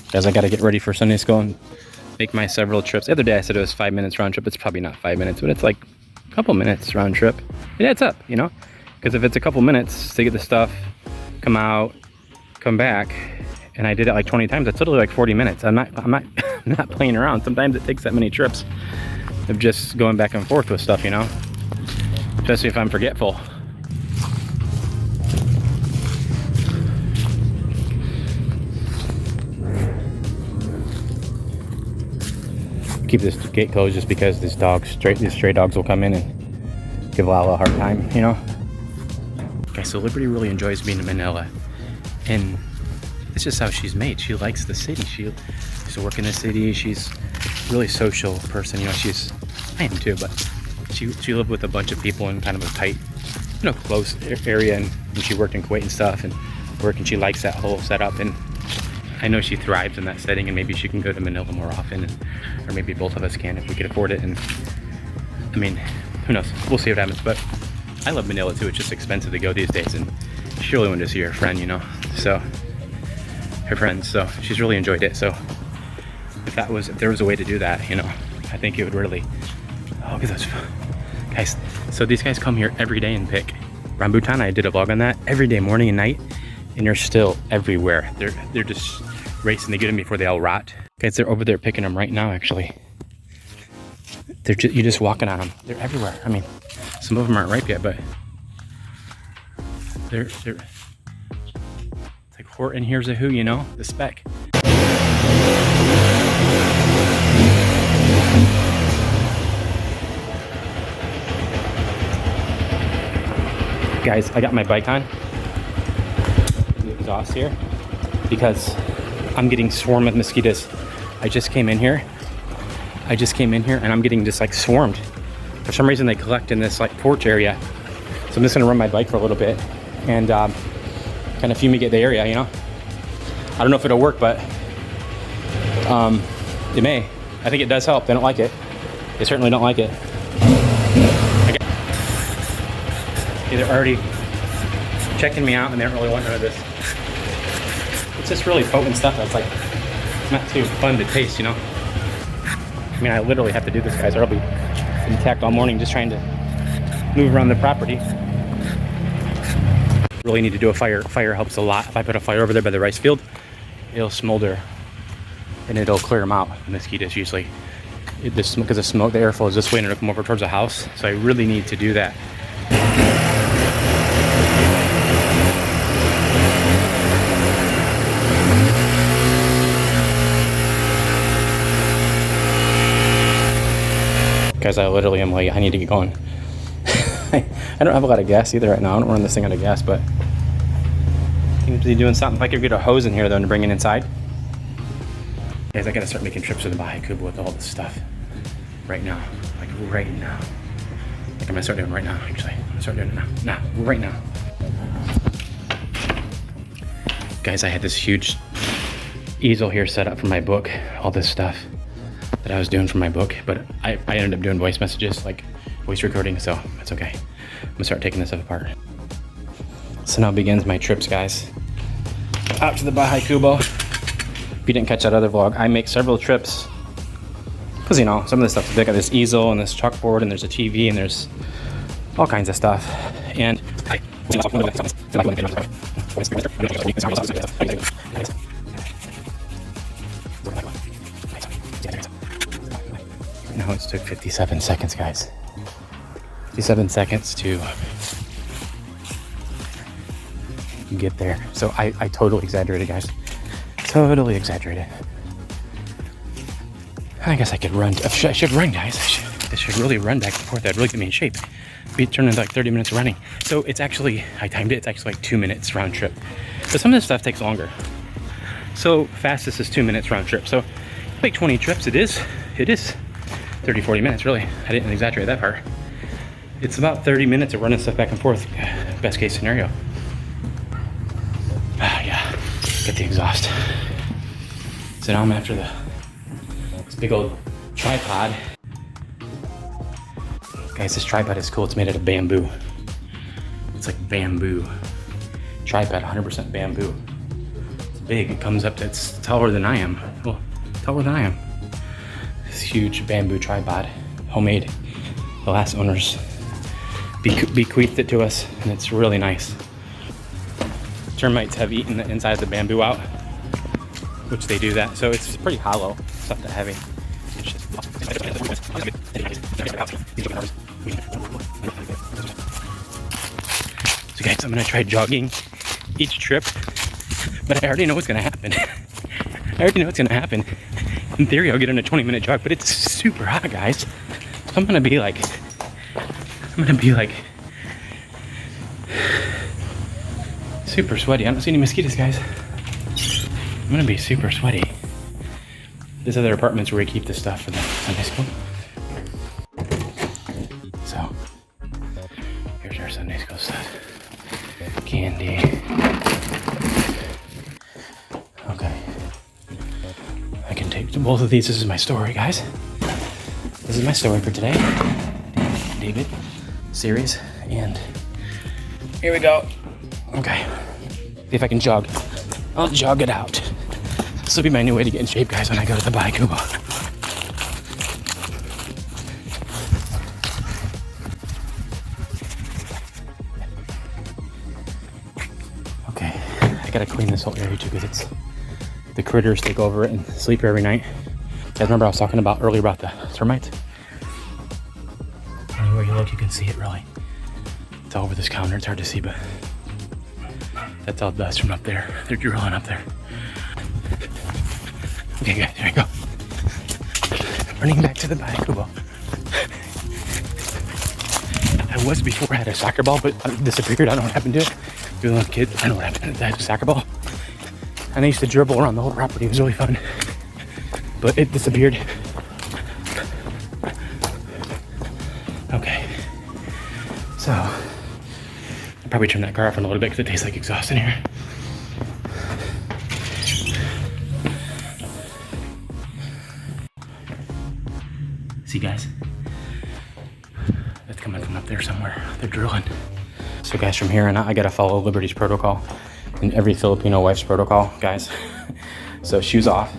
Guys, I gotta get ready for Sunday school and make my several trips. The other day I said it was 5 minutes round trip. It's probably not 5 minutes, but it's like a couple minutes round trip. It adds up, you know? Because if it's a couple minutes to get the stuff, come out, come back, and I did it like 20 times, that's literally like 40 minutes. I'm not not playing around. Sometimes it takes that many trips of just going back and forth with stuff, you know? Especially if I'm forgetful. Keep this gate closed just because these stray dogs will come in and give Lala a hard time, you know? Okay, so Liberty really enjoys being in Manila. And it's just how she's made. She likes the city. She used to work in the city. She's a really social person, you know? I am too, but she lived with a bunch of people in kind of a tight, you know, close area, and she worked in Kuwait and stuff and she likes that whole setup, and I know she thrives in that setting, and maybe she can go to Manila more often, or maybe both of us can if we could afford it. And I mean, who knows? We'll see what happens. But I love Manila too. It's just expensive to go these days, and she really wanted to see her friend, you know. So her friends. So she's really enjoyed it. So if there was a way to do that, you know, I think it would really. Oh, look at those guys. So these guys come here every day and pick rambutan. I did a vlog on that every day, morning and night. And they're still everywhere. They're just racing to get them before they all rot. Guys, they're over there picking them right now, actually. You're just walking on them. They're everywhere. I mean, some of them aren't ripe yet, but it's like Horton Hears a Who, you know, the spec. Guys, I got my bike on. Exhaust here because I'm getting swarmed with mosquitoes. I just came in here and I'm getting just like swarmed. For some reason they collect in this like porch area. So I'm just gonna run my bike for a little bit and kind of fumigate the area, you know. I don't know if it'll work, but it may. I think it does help. They don't like it. They certainly don't like it. They're already checking me out and they don't really want none of this. It's just really potent stuff that's like not too fun to taste, you know. I mean, I literally have to do this, guys, or I'll be attacked all morning just trying to move around the property. Really need to do a fire. Fire helps a lot. If I put a fire over there by the rice field, it'll smolder and it'll clear them out. The mosquitoes usually, because the smoke, the airflow is this way and it'll come over towards the house. So I really need to do that. Guys, I literally am late. I need to get going. I don't have a lot of gas either right now. I don't run this thing out of gas, but I seem to be doing something. If I could get a hose in here though to bring it inside. Guys, I gotta start making trips to the Bahay Kubo with all this stuff right now. Like right now. Like I'm gonna start doing right now, actually. I'm gonna start doing it now. Now, right now. Guys, I had this huge easel here set up for my book, all this stuff that I was doing for my book, but I ended up doing voice messages, like voice recording, so it's okay. I'm gonna start taking this stuff apart. So now begins my trips, guys. Out to the Bahay Kubo. If you didn't catch that other vlog, I make several trips. Because, you know, some of this stuff, they got this easel and this chalkboard and there's a TV and there's all kinds of stuff. And now it's took 57 seconds, guys. 57 seconds to get there. So I totally exaggerated, guys. Totally exaggerated. I guess I could run. I should run, guys. I should really run back and forth. That'd really get me in shape. Be turning into like 30 minutes of running. So it's actually, I timed it. It's actually like 2 minutes round trip. But some of this stuff takes longer. So fastest is 2 minutes round trip. So like 20 trips, it is 30, 40 minutes, really. I didn't exaggerate that part. It's about 30 minutes of running stuff back and forth. Best case scenario. Yeah, get the exhaust. So now I'm after this big old tripod. Guys, this tripod is cool. It's made out of bamboo. It's like bamboo. Tripod, 100% bamboo. It's big. It comes up to, it's taller than I am. Well, taller than I am. This huge bamboo tripod, homemade. The last owners bequeathed it to us, and it's really nice. Termites have eaten the inside of the bamboo out, which they do that, so it's pretty hollow. It's not that heavy. It's just... So guys, I'm gonna try jogging each trip, but I already know what's gonna happen. I already know what's gonna happen. In theory, I'll get on a 20-minute jog, but it's super hot, guys. So I'm gonna be like super sweaty. I don't see any mosquitoes, guys. I'm gonna be super sweaty. This other apartment's where we keep the stuff for the Sunday school. So here's our Sunday school stuff. Candy. Okay. I can take both of these. This is my story, guys. This is my story for today. David series, and here we go. Okay. See if I can jog. I'll jog it out. This will be my new way to get in shape, guys, when I go to the Bai Kubo. Okay, I gotta clean this whole area too, because it's the critters take over it and sleep here every night. Guys, remember I was talking about earlier about the termites? Anywhere you look, you can see it really. It's all over this counter. It's hard to see, but that's all dust from up there. They're drilling up there. Okay, guys, here I go. Running back to the Bai Kubo. I was before, I had a soccer ball, but it disappeared. I don't know what happened to it. You're a little kid. I know what happened to that soccer ball. And I used to dribble around the whole property. It was really fun. But it disappeared. Okay. So, I'll probably turn that car off in a little bit because it tastes like exhaust in here. See, guys? That's coming from up there somewhere. They're drilling. So guys, from here on out, I gotta follow Liberty's protocol and every Filipino wife's protocol, guys. So shoes off,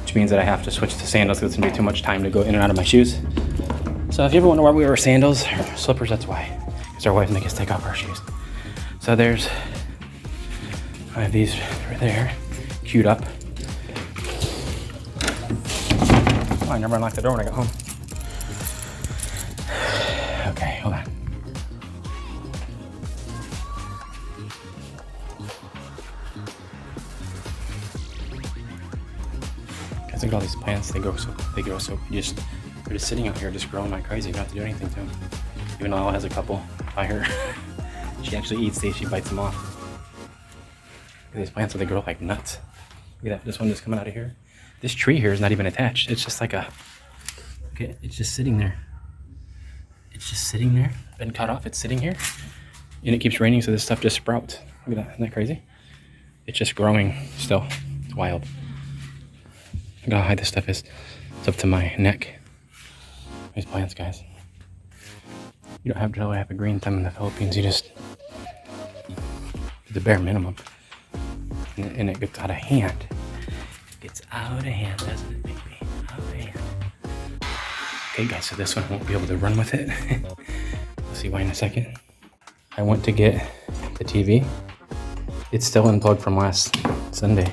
which means that I have to switch to sandals because it's gonna be too much time to go in and out of my shoes. So if you ever wonder why we wear sandals or slippers, that's why. Because our wives make us take off our shoes. So I have these right there, queued up. Oh, I never unlocked the door when I got home. Okay, hold on. Guys, look at all these plants. They grow so they're just sitting out here, just growing like crazy. You don't have to do anything to them. Even though Ella has a couple by her. She actually eats these. She bites them off. Look at these plants, so they grow like nuts. Look at that. This one just coming out of here. This tree here is not even attached. It's just like a. Okay, it's just sitting there. It's just sitting there. Been cut off. It's sitting here, and it keeps raining, so this stuff just sprouts. Look at that. Isn't that crazy? It's just growing still. It's wild. Look how high this stuff is. It's up to my neck. These plants, guys. You don't have to really have a green thumb in the Philippines. You just do the bare minimum, and it gets out of hand. It gets out of hand, doesn't it, baby? Out of hand. Okay, guys. So this one I won't be able to run with it. We'll see why in a second. I went to get the TV. It's still unplugged from last Sunday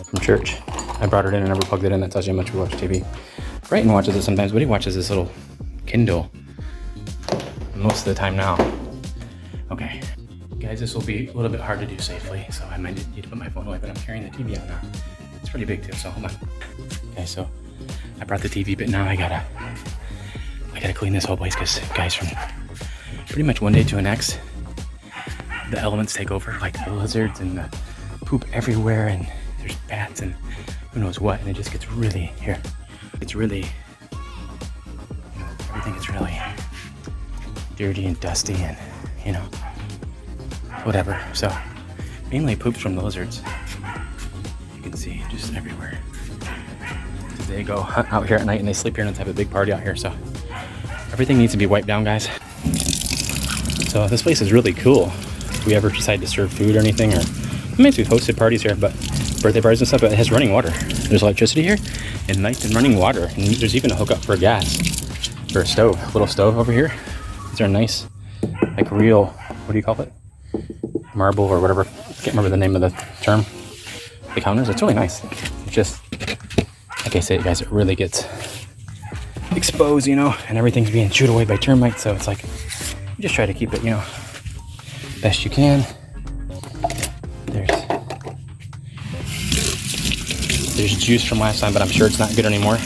from church. I brought it in and never plugged it in. That tells you how much we watch TV. Brighton watches it sometimes, but he watches this little Kindle most of the time now. Okay, guys, this will be a little bit hard to do safely, so I might need to put my phone away, but I'm carrying the TV out now. It's pretty big too, so hold on. Okay, so I brought the TV, but now I gotta clean this whole place because, guys, from pretty much one day to the next, the elements take over, like the lizards and the poop everywhere, and there's bats and who knows what, and it just gets really, here, it's really, everything is really dirty and dusty and, you know, whatever. So, mainly poops from the lizards. You can see just everywhere. They go hunt out here at night and they sleep here and have a big party out here, so everything needs to be wiped down, guys. So this place is really cool. If we ever decide to serve food or anything, or maybe we've hosted parties here, but birthday parties and stuff, but it has running water. There's electricity here and nice and running water. And there's even a hookup for gas for a stove, a little stove over here. These are nice, like real, what do you call it? Marble or whatever. I can't remember the name of the term. The counters, it's really nice. It's just, like I said, guys, it really gets exposed, you know, and everything's being chewed away by termites. So it's like, you just try to keep it, you know, best you can. There's juice from last time, but I'm sure it's not good anymore.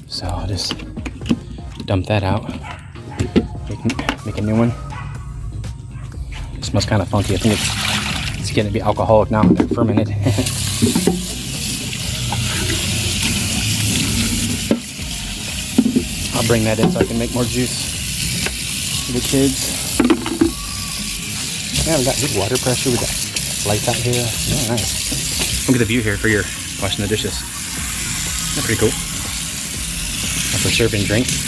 So I'll just dump that out. Make a new one. It smells kind of funky. I think it's getting to be alcoholic now. They're fermented. I'll bring that in so I can make more juice for the kids. Yeah, we got good water pressure. We got lights out here. Yeah, nice. Look at the view here for your washing the dishes. That's pretty cool. And for serving drinks.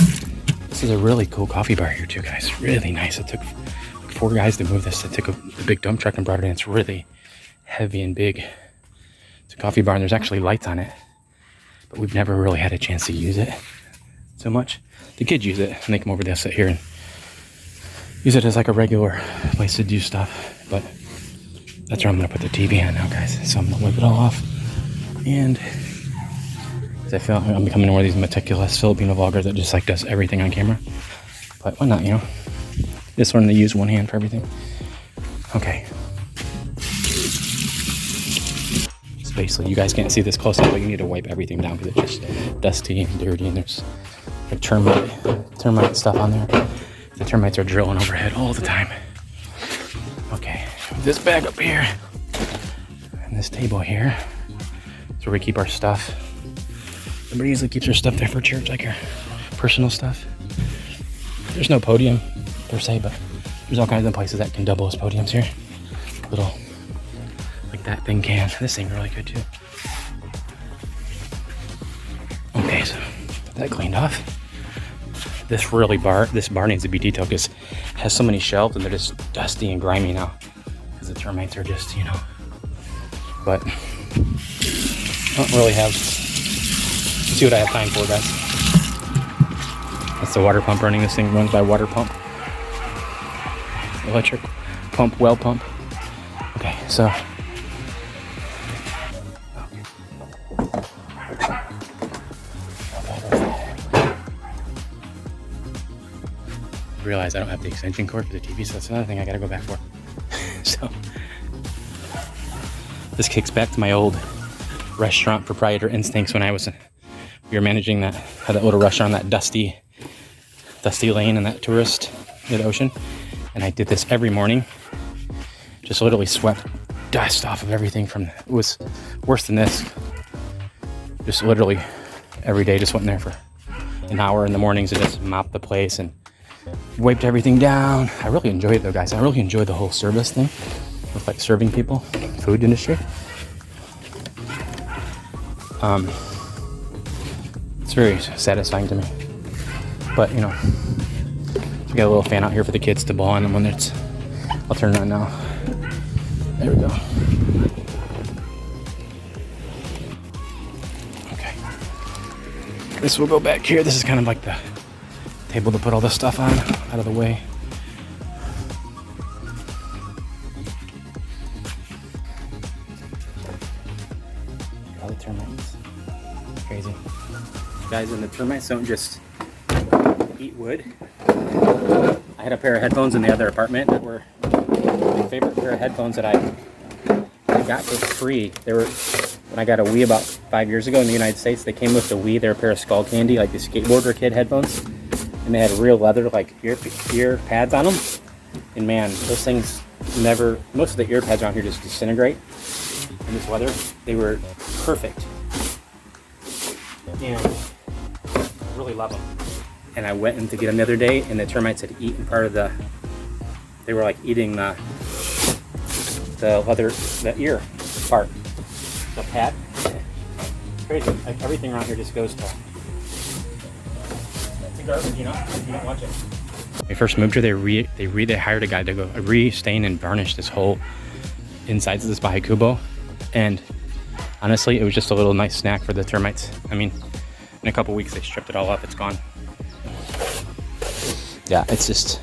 This is a really cool coffee bar here too, guys. Really nice. It took 4 guys to move this. They took a big dump truck and brought it in. It's really heavy and big. It's a coffee bar and there's actually lights on it. But we've never really had a chance to use it so much. The kids use it and they come over, they'll sit here and use it as like a regular place to do stuff. But that's where I'm gonna put the TV on now, guys. So I'm gonna wipe it all off. And I feel I'm becoming one of these meticulous Filipino vloggers that just like does everything on camera. But why not, you know? Just learn to use one hand for everything. Okay. So basically, you guys can't see this close up, but you need to wipe everything down because it's just dusty and dirty, and there's like termite stuff on there. The termites are drilling overhead all the time. Okay, this bag up here and this table here. That's where we keep our stuff. Everybody usually keeps their stuff there for church, like your personal stuff. There's no podium per se, but there's all kinds of places that can double as podiums here. Little, like that thing can. This thing really good too. Okay, so put that cleaned off. This bar needs to be detailed because it has so many shelves and they're just dusty and grimy now because the termites are just, you know. But I don't really have. Let's see what I have time for, guys. That's the water pump running. This thing runs by water pump, electric pump, well pump. Okay, so. Realize I don't have the extension cord for the TV, so that's another thing I gotta go back for. So this kicks back to my old restaurant proprietor instincts when we were managing that, had that little restaurant, that dusty lane and that tourist near the ocean. And I did this every morning, just literally swept dust off of everything it was worse than this. Just literally every day, just went in there for an hour in the mornings and just mopped the place and wiped everything down. I really enjoy it though, guys. I really enjoy the whole service thing with like serving people, food industry. It's very satisfying to me. But you know, we got a little fan out here for the kids to blow on, and when it's, I'll turn it on now. There we go. Okay. This will go back here. This is kind of like the table to put all this stuff on, out of the way. All the termites. Crazy. Guys, and the termites don't just eat wood. I had a pair of headphones in the other apartment that were my favorite pair of headphones that I got for free. They were, when I got a Wii about 5 years ago in the United States, they came with the Wii. They were a pair of Skull Candy, like the skateboarder kid headphones. And they had real leather, like ear pads on them. And man, those things never, most of the ear pads around here just disintegrate in this weather. They were perfect. And I really love them. And I went in to get them the other day, and the termites had eaten part of they were like eating the leather, the ear part, the pad. Crazy. Like everything around here just goes to garbage, you know, if you don't watch it. When we first moved here, they hired a guy to go restain and varnish this whole insides of this Bahay Kubo, and honestly, it was just a little nice snack for the termites. I mean, in a couple weeks they stripped it all up. It's gone. Yeah, it's just,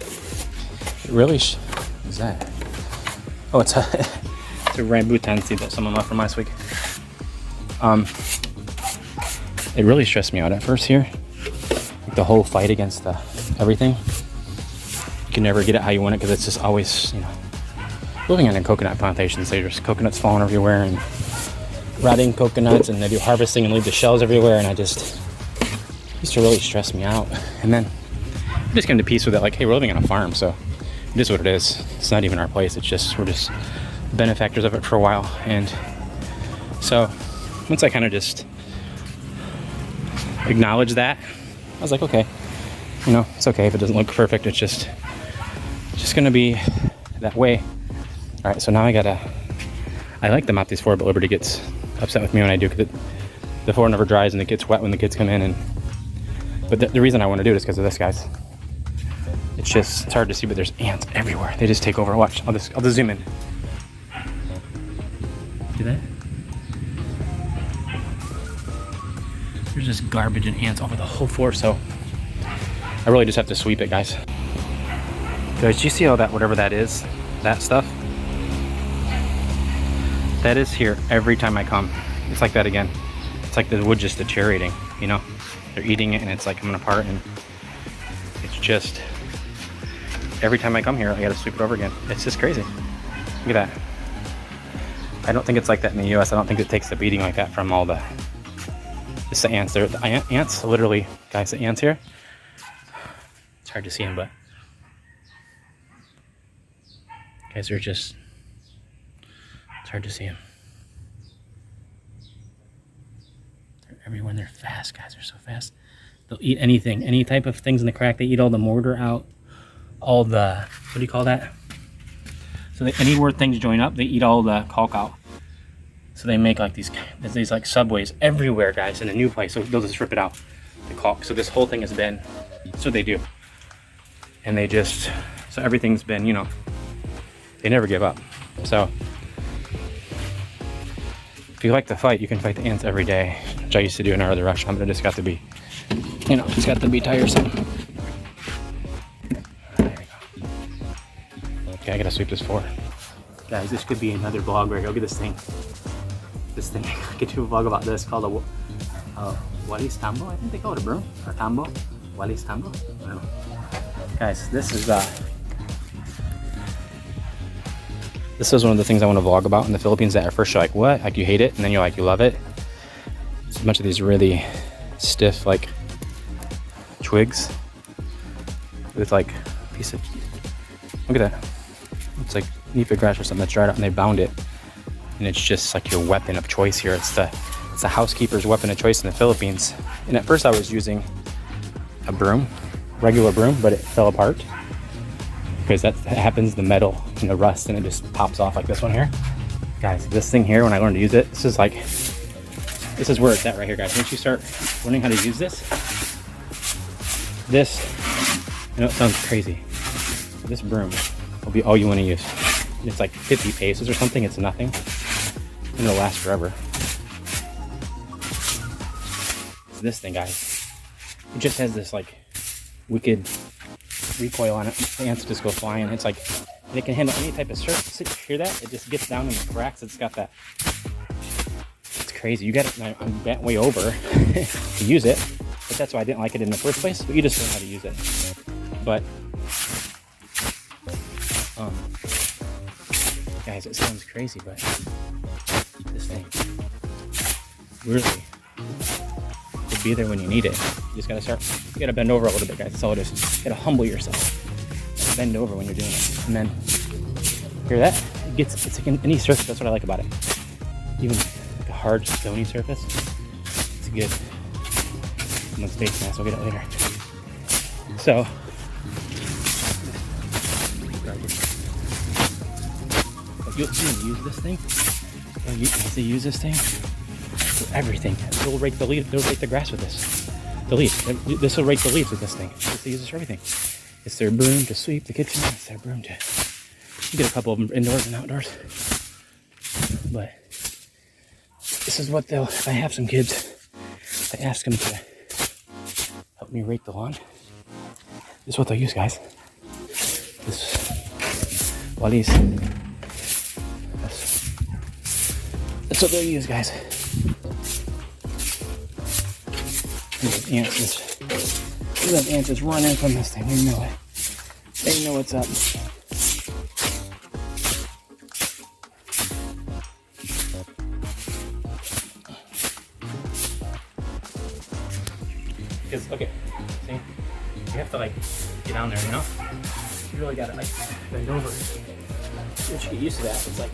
it really, what is that? Oh, it's a, it's a rambutan seed that someone left from last week. It really stressed me out at first here. Like the whole fight against the everything. You can never get it how you want it because it's just always, you know, living on a coconut plantation. So there's coconuts falling everywhere and rotting coconuts, and they do harvesting and leave the shells everywhere. And I just used to really stress me out. And then I just came to peace with it. Like, hey, we're living on a farm, so it is what it is. It's not even our place. It's just, we're just benefactors of it for a while. And so once I kind of just acknowledged that, I was like, okay, you know, it's okay if it doesn't look perfect. It's just gonna be that way. All right, so now I like the mop these for, but Liberty gets upset with me when I do, because the floor never dries and it gets wet when the kids come in. But the reason I want to do it is because of this, guys. It's hard to see, but there's ants everywhere. They just take over. Watch, I'll just zoom in. See that? There's just garbage and ants over the whole floor, so I really just have to sweep it, guys. Guys, do you see all that, whatever that is, that stuff? That is here every time I come. It's like that again. It's like the wood just deteriorating, you know? They're eating it and it's like coming apart, and it's just, every time I come here, I gotta sweep it over again. It's just crazy. Look at that. I don't think it's like that in the US. I don't think it takes the beating like that from all the, just the ants. The ants, literally, guys, the ants here. It's hard to see them, but guys, they're just, it's hard to see them. They're everywhere and they're fast, guys. They're so fast. They'll eat anything, any type of things in the crack. They eat all the mortar out, all the, what do you call that? So anywhere things join up, they eat all the caulk out. So they make like these like subways everywhere, guys, in a new place. So they'll just rip it out, the caulk. So this whole thing has been, that's what they do. And they just, so everything's been, you know, they never give up. So if you like to fight, you can fight the ants every day, which I used to do in our other restaurant, but it just got to be, you know, it's got to be tiresome. There we go. Okay, I gotta sweep this floor. Guys, this could be another vlog where I go get this thing. I could do a vlog about this called a Walis Tambo. I think they call it a broom, or tambo. Walis Tambo. I don't know. Guys, this is one of the things I want to vlog about in the Philippines, that at first you're like, what? Like you hate it, and then you're like, you love it. It's a bunch of these really stiff, like, twigs with like a piece of, look at that. It's like nipa grass or something that's dried out, and they bound it. And it's just like your weapon of choice here. It's the housekeeper's weapon of choice in the Philippines. And at first I was using a broom, regular broom, but it fell apart because that happens, the metal and the rust, and it just pops off like this one here. Guys, this thing here, when I learned to use it, this is where it's at right here, guys. Once you start learning how to use this, I know it sounds crazy, this broom will be all you want to use. It's like 50 paces or something. It's nothing, and it'll last forever. This thing, guys, it just has this like wicked recoil on it. The ants just go flying. It's like, and it can handle any type of surface. You hear that? It just gets down in the cracks. It's got that. It's crazy. You got it. I'm bent way over to use it, but that's why I didn't like it in the first place. But you just learn how to use it. But guys, it sounds crazy, but this thing really could be there when you need it. You just gotta you gotta bend over a little bit, guys. That's all it is. You gotta humble yourself. Bend over when you're doing it. And then, hear that? It's like any surface. That's what I like about it. Even like a hard, stony surface, it's good. Someone's face mask, we'll get it later. So, you'll use this thing. You'll use this thing for everything. They'll rake the leaves. They'll rake the grass with this. The leaves. This will rake the leaves with this thing. They use this for everything. It's their broom to sweep the kitchen. It's their broom to. You get a couple of them indoors and outdoors. But this is what they'll, if I have some kids, I ask them to help me rake the lawn. This is what they'll use, guys. This, well, these, that's what they'll use, guys. Those ants just running from this thing. They know it. They know what's up. Because, okay, see, you have to like get down there, you know? You really gotta like bend over. Once you get used to that, it's like,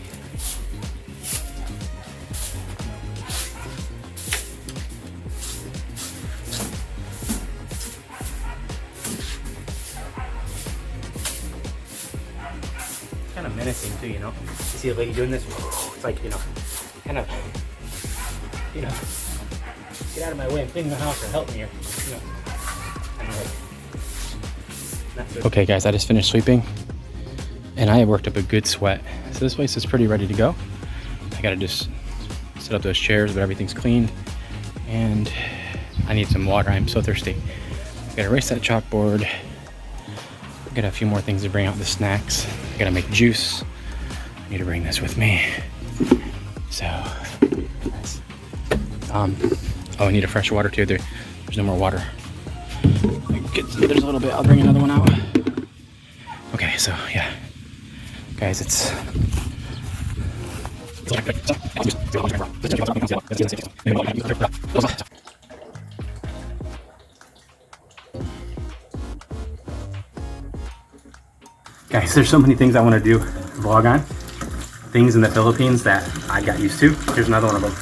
kind of menacing too, you know? You see a lady doing this, it's like, you know, kind of, you know, get out of my way, I'm cleaning the house or help me, or, you know, kind of like. Okay guys, I just finished sweeping and I worked up a good sweat. So this place is pretty ready to go. I gotta just set up those chairs, but everything's cleaned. And I need some water, I'm so thirsty. I gotta erase that chalkboard. Got a few more things to bring out, the snacks. I gotta make juice. I need to bring this with me. So, oh, I need a fresh water too. There's no more water. There's a little bit, I'll bring another one out. Okay, so yeah. Guys, it's... Guys, there's so many things I want to do vlog on. Things in the Philippines that I got used to. Here's another one of them.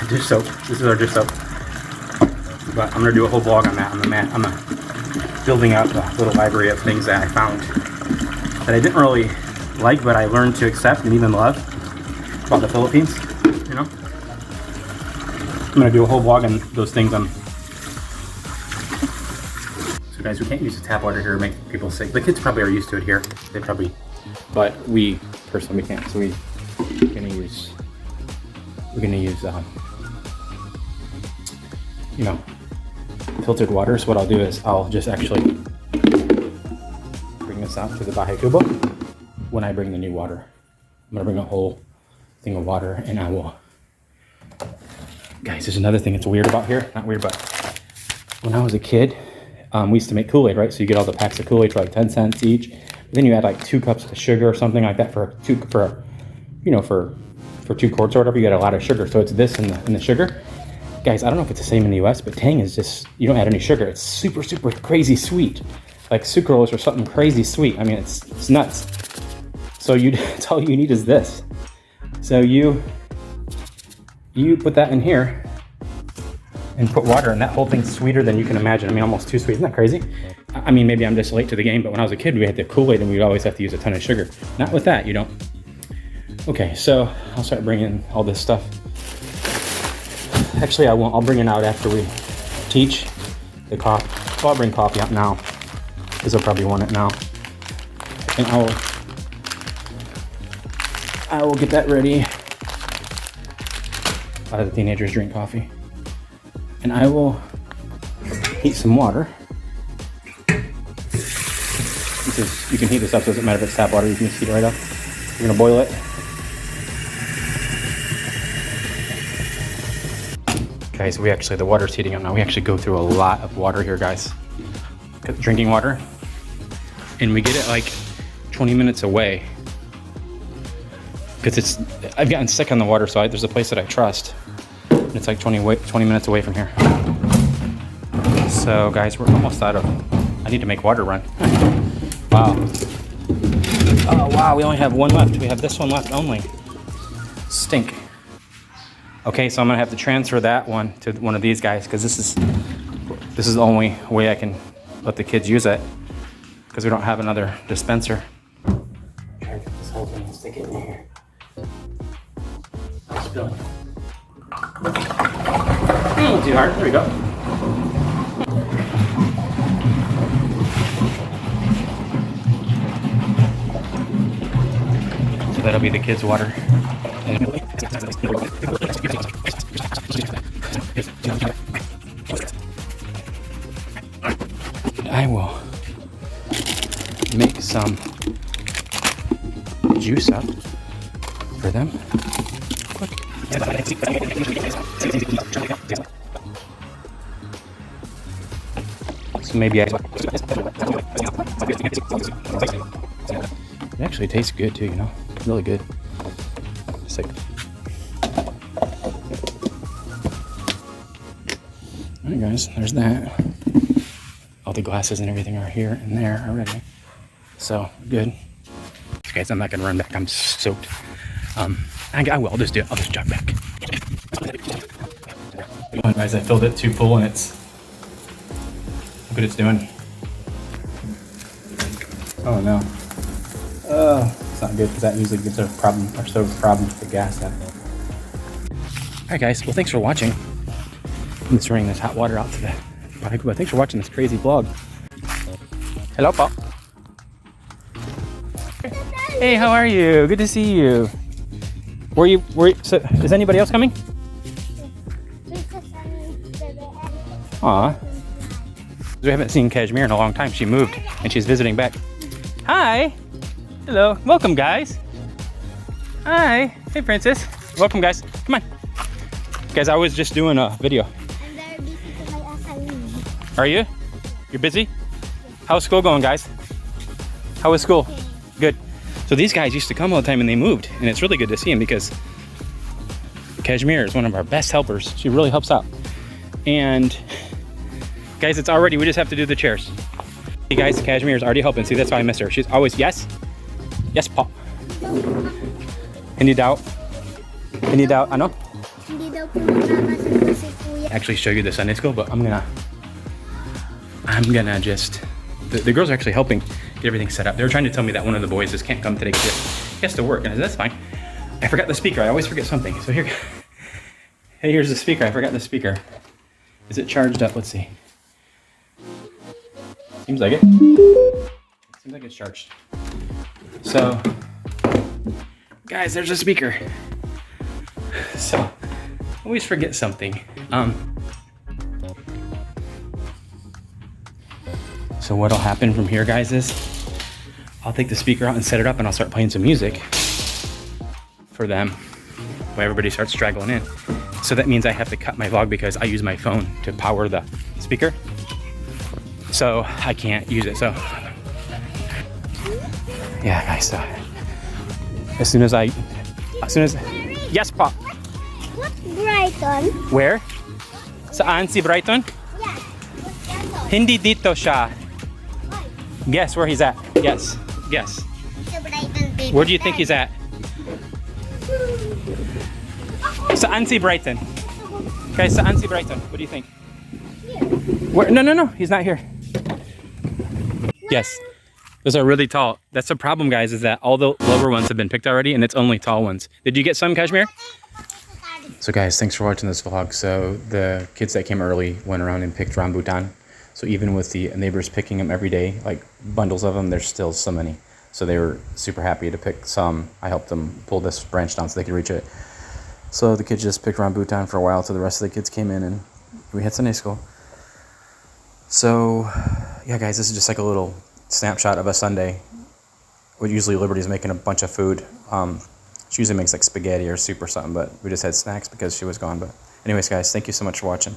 Dish soap. This is our dish soap. But I'm going to do a whole vlog on that. I'm building up a little library of things that I found that I didn't really like, but I learned to accept and even love about the Philippines, you know? I'm going to do a whole vlog on those things. So guys, we can't use the tap water here to make people sick. The kids probably are used to it here. They probably, but we personally we can't. So we're gonna use you know, filtered water. So what I'll do is I'll just actually bring this out to the Bahay Kubo when I bring the new water. I'm gonna bring a whole thing of water, and I will. Guys, there's another thing that's weird about here. Not weird, but when I was a kid, we used to make Kool-Aid, right? So you get all the packs of Kool-Aid for like 10 cents each. Then you add like 2 cups of sugar or something like that for 2 quarts or whatever. You get a lot of sugar. So it's this and the sugar. Guys, I don't know if it's the same in the US, but Tang is just, you don't add any sugar. It's super, super crazy sweet. Like sucrose or something crazy sweet. I mean, it's nuts. So that's all you need is this. So you put that in here and put water, and that whole thing's sweeter than you can imagine. I mean, almost too sweet. Isn't that crazy? I mean, maybe I'm just late to the game, but when I was a kid, we had the Kool-Aid and we'd always have to use a ton of sugar. Not with that, you don't. Okay, so I'll start bringing all this stuff. Actually, I won't. I'll bring it out after we teach the coffee. Well, I'll bring coffee out now because they'll probably want it now. And I will get that ready. A lot of the teenagers drink coffee. And I will heat some water. You can heat this up, doesn't matter if it's tap water, you can just heat it right up. You're gonna boil it. Guys, the water's heating up now. We actually go through a lot of water here, guys. Drinking water. And we get it like 20 minutes away. Because I've gotten sick on the water, so there's a place that I trust. And it's like 20 minutes away from here. So guys, we're almost out of, I need to make water run. Wow. Oh wow, we only have one left. We have this one left only. Stink. Okay, so I'm gonna have to transfer that one to one of these guys because this is the only way I can let the kids use it because we don't have another dispenser. Try to get this whole thing and stick it in here. Spilling. Too hard. There we go. So that'll be the kids' water. I will make some juice up for them. So maybe it actually tastes good too, you know, really good. It's like, alright guys, there's that. All the glasses and everything are here and there already, so good. Guys, I'm not gonna run back. I'm soaked. I will. I'll just do it. I'll just jog back. Guys, I filled it too full, and it's look what it's doing. Oh no. It's not good because that usually gives a problem or sort of problem with the gas. All right, guys. Well, thanks for watching. I'm just running this hot water out to the bike, but thanks for watching this crazy vlog. Hello, Paul. Hey, how are you? Good to see you. So, is anybody else coming? Aw. We haven't seen Kashmir in a long time. She moved and she's visiting back. Hi. Hello. Welcome, guys. Hi. Hey, Princess. Welcome, guys. Come on. Guys, I was just doing a video. I'm very busy to my assignment. Are you? You're busy? How's school going, guys? How was school? Good. So these guys used to come all the time and they moved, and it's really good to see them because Kashmir is one of our best helpers. She really helps out. And guys, it's already, we just have to do the chairs. Hey guys, Kashmir is already helping. See, that's why I miss her. She's always, yes? Yes, Paul. Any doubt? Any doubt? Ano? Hindi daw po magkakasal si Kuya. Actually show you the Sunday school, but I'm gonna just, the girls are actually helping get everything set up. They were trying to tell me that one of the boys just can't come today because he has to work, and I said, that's fine. I forgot the speaker. I always forget something. So here, hey, here's the speaker. I forgot the speaker. Is it charged up? Let's see. Seems like it. Seems like it's charged. So, guys, there's a speaker. So, always forget something. So what'll happen from here, guys, is I'll take the speaker out and set it up, and I'll start playing some music for them when everybody starts straggling in. So that means I have to cut my vlog because I use my phone to power the speaker. So I can't use it. So yeah, guys, so as soon as yes, Pop. What's Brighton? Where? Saan si Brighton? Yeah. Hindi dito siya. Guess where he's at. Guess. Guess. Sa Brighton, baby. Where do you think he's at? Saan si Brighton? Guys, saan si Brighton? What do you think? Where? No. He's not here. Yes. Those are really tall. That's the problem, guys, is that all the lower ones have been picked already, and it's only tall ones. Did you get some, Kashmir? So guys, thanks for watching this vlog. So the kids that came early went around and picked rambutan. So even with the neighbors picking them every day, like bundles of them, there's still so many. So they were super happy to pick some. I helped them pull this branch down so they could reach it. So the kids just picked rambutan for a while till the rest of the kids came in and we had Sunday school. So yeah, guys, this is just like a little snapshot of a Sunday. What usually Liberty's making a bunch of food. She usually makes like spaghetti or soup or something, but we just had snacks because she was gone. But anyways, guys, thank you so much for watching.